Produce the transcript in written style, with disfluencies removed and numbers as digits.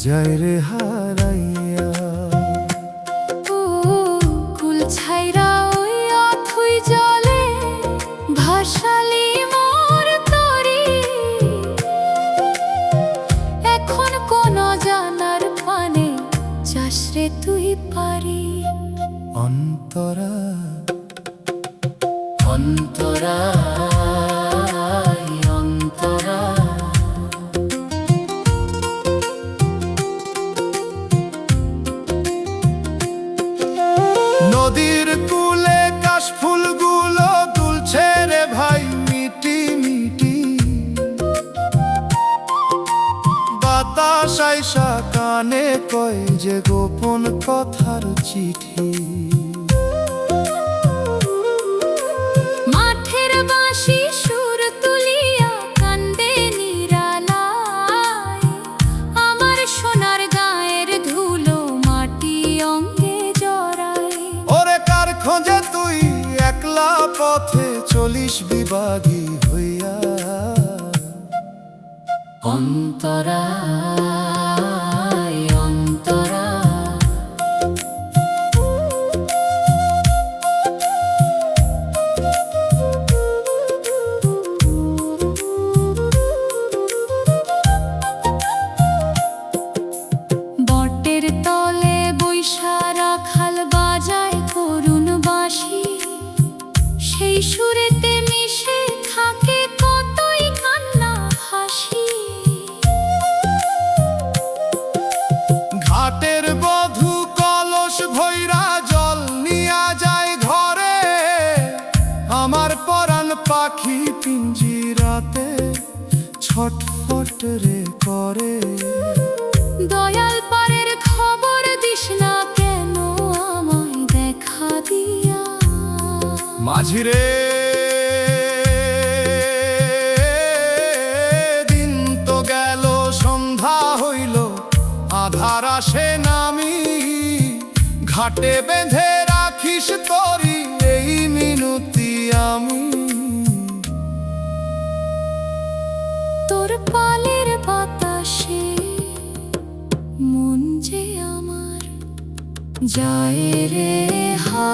যায় রে হারাইয়া। ও কুল ছাইরা ওই অথই জলে ভাসালি মোর তরি, এখন কোন জানার পানে চাস রে তুই পারি। অন্তরা অন্তরা অন্তরা নদীর কূলে কাশফুলগুলো দুলছে রে ভাই মিটি মিটি, বাতাস আইসা কানে কয় যে গোপন কথার চিঠি। মাঠের বাঁশি সুর তুলিয়া কান্দে নিরালায়, আমার সোনার গায়ের ধুলো মাটি অঙ্গে জড়ায়। ওরে কার খোঁজে তুই একলা পথে চলিস বিবাগী হইয়া। অন্তরা অন্তরা বটের তলে বৈশা রাখাল বাজায় করুণ বাঁশি, সেই সুরেতে মিশে থাকে কতই কান্না হাসি। ঘাটের বধূ কলস ভৈরা জল নিয়া যায় ঘরে, আমার পরাণ পাখি পিঞ্জিরাতে ছটফট রে করে। দয়াল পারের খবর দিস না কেন আমায় দেখা দিয়া। মাঝিরে দিন তো গেল সন্ধ্যা হইল, আধার আসে নামি, ঘাটে বেঁধে রাখিস তরি এই মিনতি আমি। তোর পালের বাতাসে মন যে আমার যায় রে হা